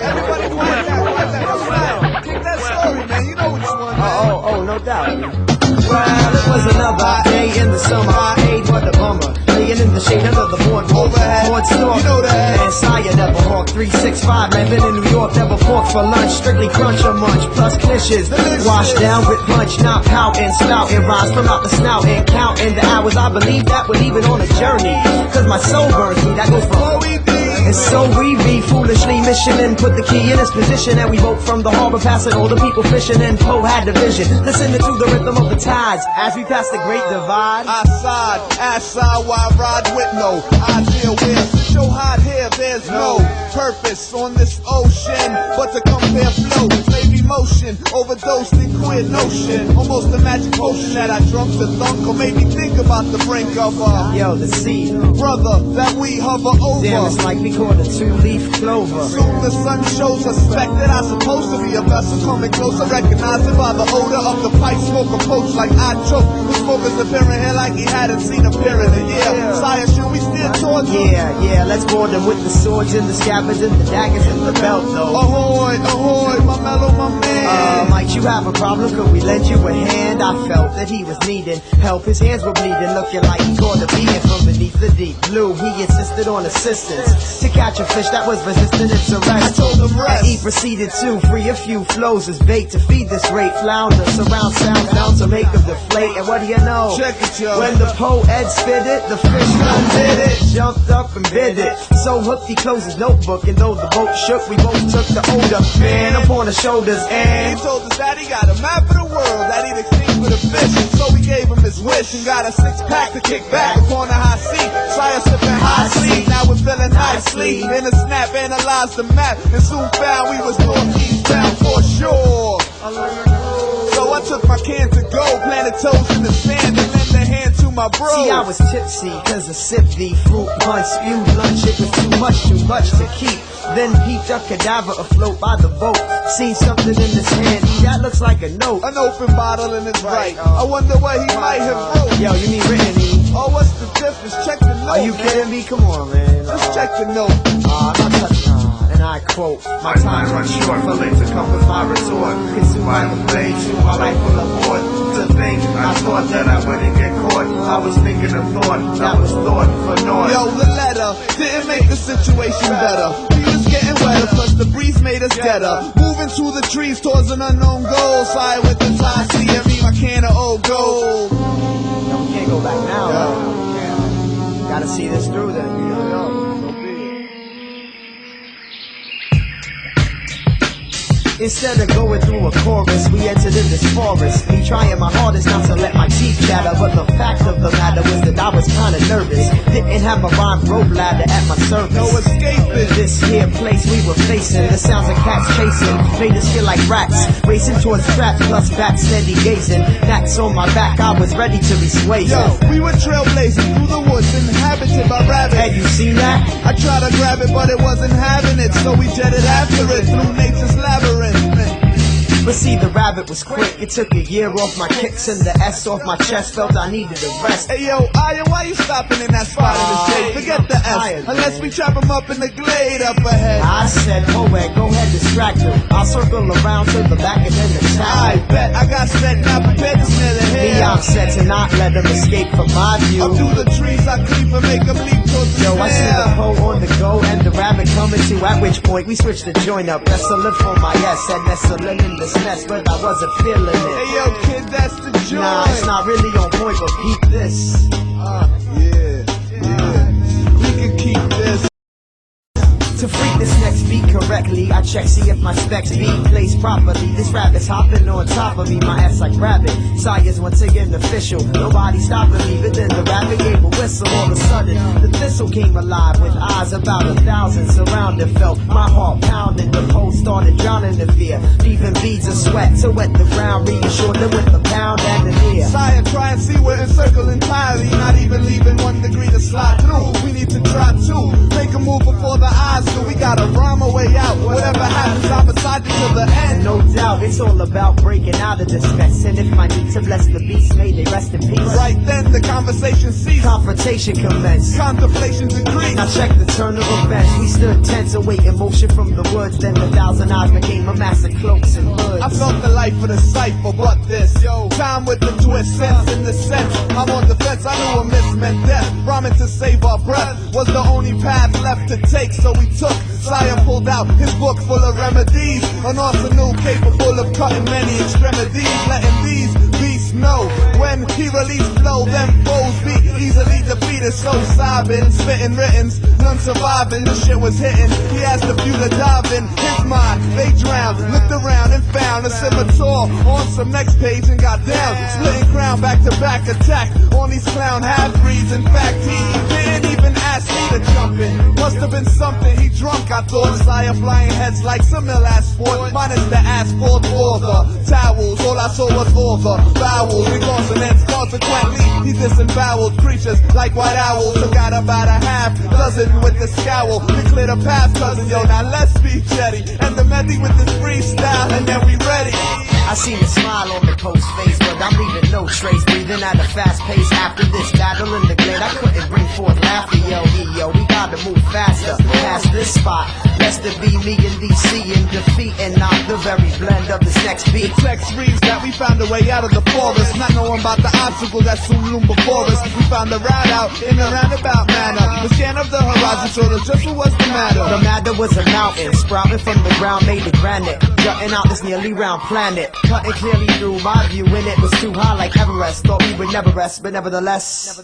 Everybody quiet that. Kick that story, man. You know which one, man. Oh, no doubt. Well, it was another day in the summer. I ate what a bummer. Laying in the shade under the board store. You know that. And Siah never hawk 365. Man, been in New York, never pork for lunch. Strictly crunch or munch, plus clishes. Washed down with punch, not pouting, spouting rhymes from out the snout and counting the hours. I believe that we're leaving on a journey. Cause my soul burns me, that goes from POED. And so we be foolishly missioning, put the key in its position, and we woke from the harbor, passing all the people fishing, and Poe had the vision, listening to the rhythm of the tides as we passed the great divide. I sighed, ass side while I ride with no idea where. Show hot hair, there's no purpose on this ocean but to compare flow, slave emotion, overdosed in queer notion, almost a magic potion that I drunk to thunk or made me think about the brink of the sea, brother, that we hover over. Damn, it's like we caught a two-leaf clover. Soon the sun shows suspect that I'm supposed to be a vessel coming closer, recognizing by the odor of the pipe smoke approach like I choke. The smoke is appearing here like he hadn't seen a peer in a year. Siah, should we steer towards him? Yeah, let's board them with the swords and the scabbards and the daggers and the belt though. Ahoy, my mellow, my man. Might you have a problem? Could we lend you a hand? I felt that he was needing help. His hands were bleeding, looking like he caught a being from beneath the deep blue. He insisted on assistance to catch a fish that was resistant its arrest. I told him rest. And he proceeded to free a few flows as bait to feed this great flounder. Surround sounds down to make them deflate. And what do you know? Check it, yo. When the POED spit it, the fish undid it, jumped up and bit it. So hooked he closed his notebook, and though the boat shook, we both took the older man upon the shoulders. And he told us that he got a map of the world that he'd exchange with a fish. So we gave him his wish and got a 6-pack to kick back upon a high seat. Siah sipping high seat, now we're feeling nicely. In a snap, analyzed the map, and soon found we was northeast bound for sure. So I took my can to go, planted toes in the sand, and lent a hand to my bro. See, I was tipsy, cause I sipped the fruit punch, spewed lunch, it was too much to keep. Then peeped a cadaver afloat by the boat. Seen something in his hand, that looks like a note. An open bottle in his right. I wonder what he might have wrote. Yo, you mean written E? Oh, what's the difference? Check the note. Are you kidding me? Come on, man. Let's check the note. I'm not touching. And I quote, my time runs short, for late to come with my resort. Consumed by the blade, to my life full of board. To think, I thought that I wouldn't get caught. I was thinking of thought, that was thought for naught. Yo, the letter didn't make the situation better. We was getting wetter, plus the breeze made us getter. Moving through the trees towards an unknown goal. Siah with the tie, see me, my can of old gold. No, we can't go back now. Yeah. Gotta see this through then. You don't know. Instead of going through a chorus, we entered in this forest. Me trying my hardest not to let my teeth chatter, but the fact of the matter was that I was kinda nervous. Didn't have my rhyme rope ladder at my service. No escaping. This here place we were facing, the sounds of cats chasing made us feel like rats, racing towards traps, plus back steady gazing. Backs on my back, I was ready to be swayed. Yo, we were trailblazing through the woods, inhabited by rabbits. Had you seen that? I tried to grab it, but it wasn't having it, so we jetted after it through nature's labyrinth. But see, the rabbit was quick. It took a year off my kicks and the S off my chest. Felt I needed a rest. Hey yo, Iron, why you stopping in that spot in the shade? Forget the S, unless we trap him up in the glade up ahead. I said, Poet, go ahead, distract him. I'll circle around to the back and then attack. I bet I got set, now prepared to snare the hair. Me, I'm set to not let him escape from my view. Up through the trees I creep and make him leap towards the Yo, I see the snare. Poe on the go and the rabbit coming to, at which point we switched the joint up. That's a lift for my S, and that's a limit in this nest, but I wasn't feeling it. Hey yo, kid, that's the joint. Nah, it's not really on point, but keep this. Yeah. We can keep this. To freak this next beat correctly, I check, see if my specs be placed properly. This rabbit's hopping on top of me, my ass like rabbit. Siah's once again official, nobody stopping me. But then the rabbit gave a whistle. All of a sudden, the thistle came alive with eyes about 1,000 surrounded. Felt my heart pounding, the Poe started drowning in fear, leaving beads of sweat to wet the ground. Reassured them with the pound and the ear. Siah, try and see we're encircled entirely, not even leaving 1 degree to slide through. We need to try to make a move before the eyes do. We gotta rhyme our way out. Whatever happens, I'm beside ride to the end. No doubt, it's all about breaking out of this mess. And if I need to bless the beast, may they rest in peace. Right then the conversation ceased, Confrontation commenced. contemplation decreased. Now check the turn of events. We stood tense, awaiting motion from the woods. Then 1,000 eyes became a mass of cloaks and hoods. I felt the life of the cipher, but this time with the twist, sense in the sense. I'm on the fence, I knew a miss meant death. Rhyming to save our breath was the only path left to take, so we took. Siah pulled out his book full of remedies, an arsenal capable of cutting many extremities, letting these beasts know when he released flow, them foes be easily defeated. So sobbing, spitting writtens, none surviving. The shit was hitting. He asked a few to dive in his mind. They drowned, looked around and found a scimitar on some next page and got down. Splitting crown, back to back attack on these clown half-breeds. In fact, he didn't even ask me to jump in. Must have been something he drunk, I thought. Siah flying heads like some ill ass sport. Minus the asphalt or the towels. All I saw was all the vowels and consonants. Consequently, he disemboweled creatures like white owls. Took out about a half dozen with the scowl. We cleared a path, cousin, yo, now let's be jetty. And the Medi with this freestyle, and then we ready. I seen a smile on the coast face, but I'm leaving no trace. Breathing at a fast pace after this battle in the glade. I couldn't bring forth laughter, yo, we gotta move faster past this spot. Lest it be me and DC in defeat and not the very blend of this next beat. The text reads that we found a way out of the forest, not knowing about the obstacle that soon loomed before us. We found a route out in a roundabout manner. The scan of the horizon showed us just what was the matter. The matter was a mountain sprouting from the ground made of granite, jutting out this nearly round planet. Cutting clearly through my view when it was too high like Everest. Thought we would never rest, but nevertheless.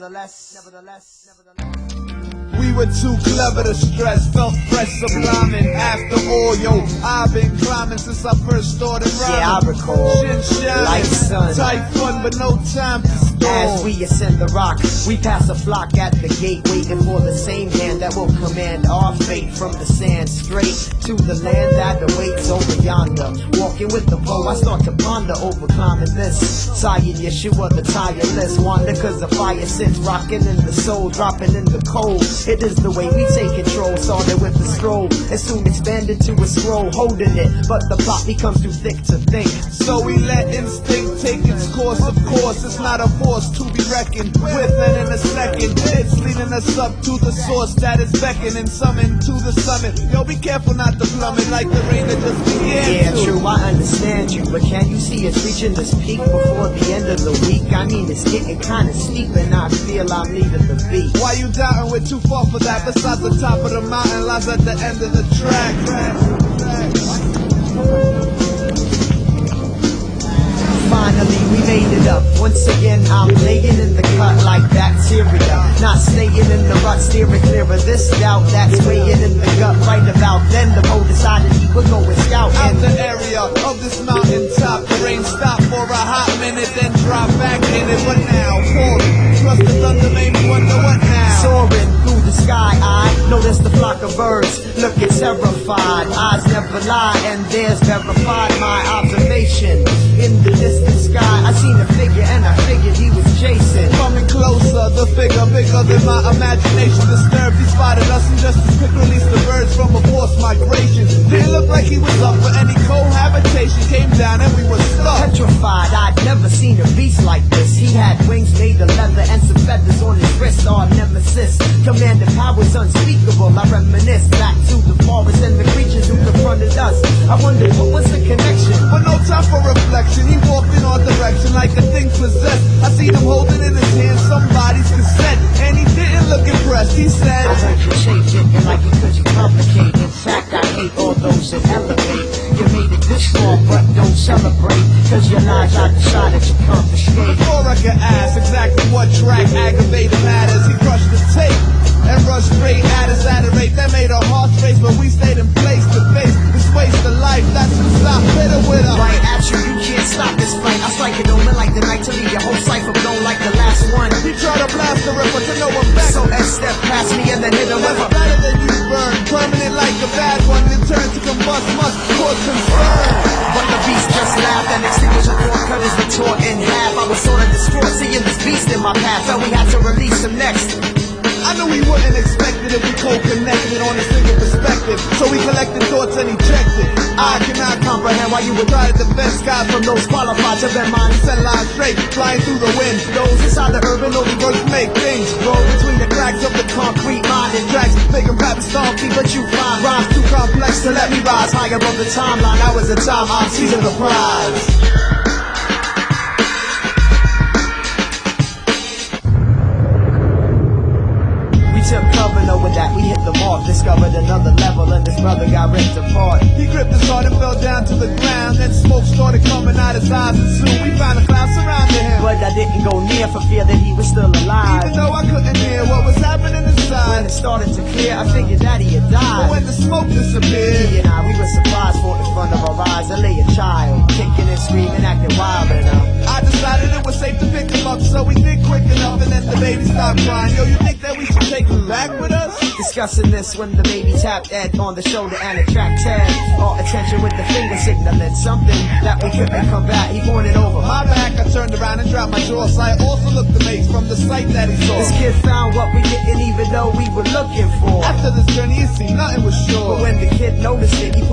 We were too clever to stress, felt fresh, sublime, and after all, yo, I've been climbing since I first started rhyming. Yeah, I recall. Shin shine, Like sun. tight fun, but no time to stall. As we ascend the rock, we pass a flock at the gate, waiting for the same hand that will command our fate. From the sand straight to the land that awaits over yonder. Walking with the bow, I start to ponder over climbing this. Siah and Yeshua, the tireless wander, cause the fire sits rocking in the soul, dropping in the cold. It is the way we take control, started with the stroll, and soon expanded to a scroll, holding it, but the plot becomes too thick to think. So we let instinct take its course, of course, it's not a force to be reckoned with, and in a second, it's leading us up to the source that is beckoning, summoned to the summit. Yo, be careful not to plummet like the rain that just began. Yeah, true, I understand you, but can you see us reaching this peak before the end of the week? I mean, it's getting kinda steep, and I feel I'm leaving the beat. Why you doubting? We're too far for that. Besides, the top of the mountain lies at the end of the track. Finally, we made it up. Once again, I'm laying in the cut like bacteria. Not staying in the rut, steering clear of this doubt that's weighing in the gut. Right about then, the Poe decided he would go and scout Out in the area of this mountain top. The rain stopped for a hot minute, then dropped back in it. What now? Falling. Trust the thunder made me wonder what now. soaring through the sky. I noticed the flock of birds looking terrified. Eyes never lie, and there's verified my observation. In the distant sky, I seen a figure, and I figured he was Jason. Coming closer, the figure bigger than my imagination. Disturbed, he spotted us and just as quick released the birds from a forced migration. Didn't look like he was up for any cohabitation. Came down and we were stuck. Petrified, I'd never seen a beast like this. He had wings made of leather and some feathers on his wrist. Our nemesis, commanding powers unspeakable. I reminisce back to the forest and the creatures who confronted us. I wondered what was the connection. But no time for reflection. He walked in our direction like a thing possessed. I seen him holding in his hand somebody's cassette, and he didn't look impressed. He said, I heard you change it, and like it could you complicate. In fact, I hate all those that elevate. You made it this far, but don't celebrate, cause your lies I decided to confiscate. before I could ask exactly what track aggravated matters, he crushed the tape and rushed straight at us at a rate that made our hearts race, but we stayed in place to face this waste of life. That's what stopped bitter with us. Right at you, you can't stop this fight. I strike it open like the night to leave your whole cipher blown like the last one. He tried to blast the river to no effect. So S step past me and then hit a That's river. better than you burn, permanent like a bad one. In turn to combust must cause concern. But the beast just laughed and extinguished the thought, cut his retort in half. I was sort of distraught seeing this beast in my path, felt we had to release him next. I knew he would wouldn't expect it if we co-connected on a single perspective. So we collected thoughts and ejected. I cannot comprehend why you would try to defend skies from those qualified to their minds. Set lines straight, flying through the wind. Those inside the urban only words make things roll between the cracks of the concrete mind and tracks, making rap stompy, but you find rhymes too complex to let me rise high above the timeline. That was the time I'm seizing the prize. Took cover, knowing that we hit the mark. Discovered another level and this brother got ripped apart. He gripped his heart and fell down to the ground. Then smoke started coming out his eyes and soon we found a cloud surrounding him. But I didn't go near for fear that he was still alive. Even though I couldn't hear what was happening inside. When it started to clear, I figured that he had died. But when the smoke disappeared, he and I, we were surprised for in front of our eyes. There lay a child, kicking and screaming, acting wild enough. I decided it was safe to pick him up, so we did quick enough and then the baby stopped crying. Yo, you think that we should take him back with us? Discussing this when the baby tapped Ed on the shoulder and attract Ted. All attention with the finger signaling something that we couldn't combat. He pointed over my back. I turned around and dropped my jaw. Siah also looked amazed from the sight that he saw. This kid found what we didn't even know we were looking for. After this journey, you see, nothing was sure. But when the kid noticed it, he